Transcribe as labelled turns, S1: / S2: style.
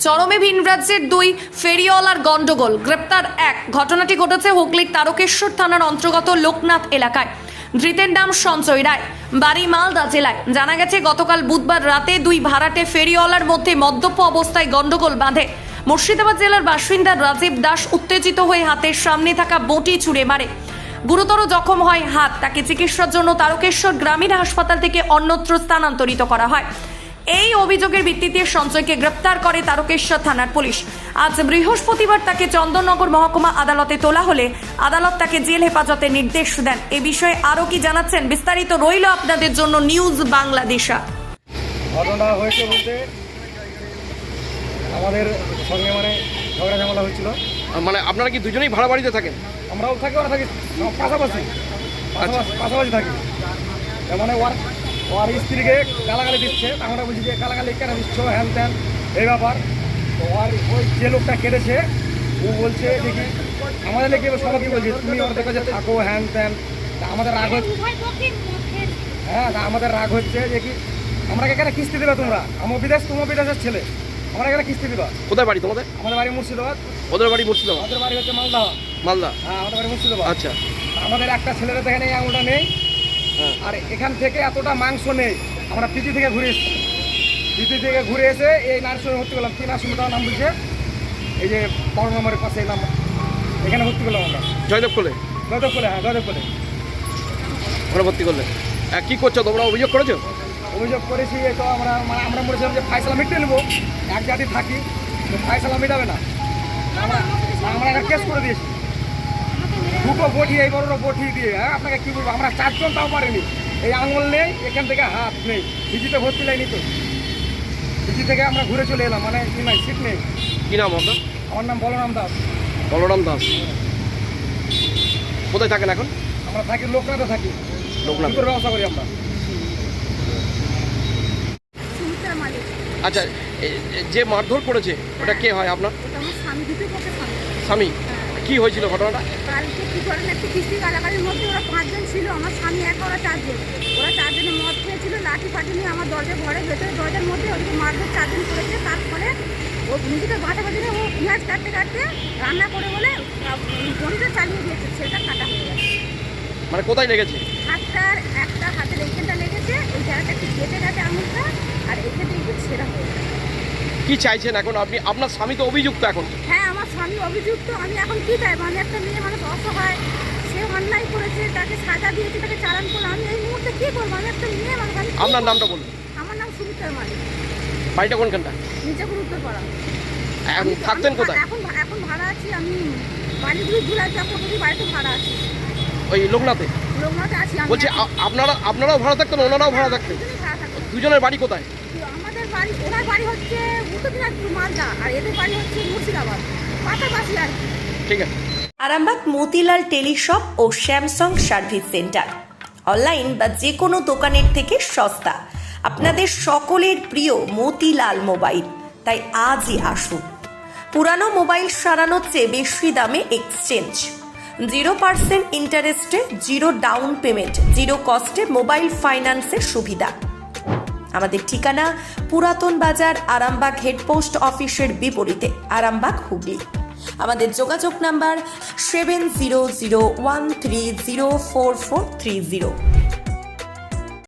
S1: চরমে ভিন রাজ্যের দুই ফেরিওয়ালার গন্ডগোল, গ্রেপ্তার এক। ঘটনাটি ঘটেছে হুগলির তারকেশ্বর থানার অন্তর্গত লোকনাথ এলাকায়। ধৃতের নাম সঞ্জয় রায়, বাড়ি মালদা জেলায়। জানা গেছে গতকাল বুধবার রাতে দুই ভাড়াটে ফেরিওয়ালার মধ্যে মদ্যপ অবস্থায় গন্ডগোল বাঁধে। মুর্শিদাবাদ জেলার বাসিন্দা রাজীব দাস উত্তেজিত হয়ে হাতের সামনে থাকা বটি ছুঁড়ে মারে। গুরুতর জখম হয় হাত। তাকে চিকিৎসার জন্য তারকেশ্বর গ্রামীণ হাসপাতাল থেকে অন্যত্র স্থানান্তরিত করা হয়। এই অভিযোগের ভিত্তিতে সঞ্জয়কে গ্রেপ্তার করে তারকেশ্বর থানার পুলিশ। আজ বৃহস্পতিবার তাকে চন্দননগর মহকুমা আদালতে তোলা হলে আদালত তাকে জেল হেফাজতে নির্দেশ দেন। এ বিষয়ে আরও কি জানাচ্ছেন, বিস্তারিত রইল আপনাদের জন্য নিউজ বাংলাদেশা।
S2: ঘটনা হয়েছে বলতে আমাদের সঙ্গে ঝগড়া ঝামেলা হয়েছিল।
S3: আপনারা কি দুজনেই ভাড়া বাড়িতে থাকেন?
S2: আমরাও থাকি, ওরা থাকি, পাশাপাশি থাকি। তার মানে ওর স্ত্রীকে গালাগালি দিচ্ছে। আমরা বলছি যে গালাগালি কেন দিচ্ছ, হ্যান ত্যান এই ব্যাপার। তো ওই যে লোকটা কেটেছে ও বলছে যে কি আমাদের লেগে সবাইকে বলছে তুমি ওদের কাছে থাকো হ্যান ত্যান। আমাদের রাগ হচ্ছে, হ্যাঁ আমাদের রাগ হচ্ছে যে কি আমরা এখানে কিস্তি দেবে তোমরা, আমার তোমার বিদেশের ছেলে, আমরা এখানে কিস্তি দিবা।
S3: কোথায় বাড়ি তোমাদের?
S2: আমাদের বাড়ি মুর্শিদাবাদ।
S3: ওদের বাড়ি মুর্শিদাবাদ?
S2: আমাদের বাড়ি হচ্ছে মালদা।
S3: মালদা?
S2: হ্যাঁ আমাদের বাড়ি মুর্শিদাবাদ।
S3: আচ্ছা।
S2: আমাদের একটা ছেলের দেখেন এই আঙুলটা নেই, আর এখান থেকে এতটা মাংস নেই। আমরা পিজি থেকে ঘুরে এসেছি, পিজি থেকে ঘুরে এসে এই নার্সিংহোমে ভর্তি করলাম। কি নার্সিংহোমটার নাম বলছে এই যে 12 নম্বরের পাশে এই নাম্বার, এখানে ভর্তি করলাম আমরা।
S3: জয়দেবকুলে?
S2: জয়দেবকুলে, হ্যাঁ জয়দেবকুলে
S3: ওখানে ভর্তি করলে। কী করছো তোমরা, অভিযোগ করেছো?
S2: অভিযোগ করেছি তো আমরা বলেছিলাম যে ফাইসালা মিটিয়ে নেবো, এক জাতি থাকি, তো ফাইসালা মেটাবে না। আমরা একটা কেস করে দিয়েছি, দুটো বটি, এই বড় বটি দিয়ে। হ্যাঁ আপনাকে কী বলবো, আমরা 4 জন তাও পারিনি। এই আঙুল নেই, এখান থেকে হাত নেই, পিজিতে ভর্তি লাইনি তো। পিজি থেকে আমরা ঘুরে চলে এলাম, মানে কি নাই, সিট নেই।
S3: কী নাম আপনার?
S2: আমার নাম বলরাম দাস।
S3: বলরাম দাস। কোথায় থাকেন এখন?
S2: আমরা থাকি লোকনাথে থাকি,
S3: লোকনাথ
S2: ব্যবস্থা করি আমরা।
S3: আচ্ছা, যে মারধর করেছে ওটা কে হয় আপনার? স্বামী? কি হয়েছিল ঘটনাটা?
S4: কালকে কি করেন, একটা কিস্তি গালাগালির মধ্যে ওরা 5 জন ছিল। আমার স্বামী একা, ওরা 4 জন। ওরা 4 জনের মদ খেয়েছিল, লাঠি ফাটি নিয়ে আমার ঘরের ভেতরে দরজার মধ্যে ওদিকে মারধর 4 জন করেছে। তারপরে ও নিজেকে বাঁধা বাঁধি ও পেঁয়াজ কাটতে কাটতে রান্না করে বলে বড়িটা চালিয়ে দিয়েছে, সেটা কাটা হয়ে গেছে।
S3: মানে কোথায় লেগেছে?
S4: হাতটার একটা হাতের এইখানটা লেগেছে, এই জায়গাটা একটু কেটে গেছে আঙুলটা, আর এইখানটা একটু ছেঁড়া হয়ে গেছে।
S3: কি চাইছেন এখন আপনি? আপনার স্বামী তো অভিযুক্ত এখন।
S4: হ্যাঁ আমার স্বামী অভিযুক্ত। আমি এখন কি চাইবো? আমি একটা মেয়ে মানুষ, অসহায়, সে অন্যায় করেছে, তাকে সাজা দিয়েছে, তাকে চালান করলো। আমি এই মুহূর্তে কি করবো? আমি একটা মেয়ে মানুষ।
S3: আপনার নামটা বলুন।
S4: আমার নাম সুমিত্রার মালিক।
S3: বাড়িটা কোনখানটা?
S4: নিচেপুর উত্তরপাড়া।
S3: এখন থাকতেন কোথায়?
S4: এখন ভাড়া আছি আমি বালিগুড়ি জুলাই চক্রবর্তী বাড়িতে ভাড়া আছি।
S3: ওই লোকনাথে?
S4: লোকনাথে আছি।
S3: বলছি আপনারাও ভাড়া থাকতেন, ওনারাও ভাড়া থাকতেন? দুজনের বাড়ি কোথায়?
S4: আমাদের বাড়ি, ওনার বাড়ি হচ্ছে উত্তর দিনাজপুর মালদা, আর এদের বাড়ি হচ্ছে মুর্শিদাবাদ, পাশাপাশি আর কি।
S3: ঠিক আছে।
S1: আরামবাগ মতিলাল টেলিশপ ও স্যামসাং সার্ভিস সেন্টার, অনলাইন বা যে কোনো দোকানের থেকে সস্তা। আপনাদের সকলের প্রিয় মতিলাল মোবাইল, তাই আজই আসুন। পুরানো মোবাইল সারানোর চেয়ে বেশি দামে এক্সচেঞ্জ, 0% ইন্টারেস্টে, 0 ডাউন পেমেন্ট, 0 কস্টে মোবাইল ফাইন্যান্সের সুবিধা। আমাদের ঠিকানা পুরাতন বাজার, আরামবাগ হেডপোস্ট অফিসের বিপরীতে, আরামবাগ হুগলি। আমাদের যোগাযোগ নাম্বার 7001304430।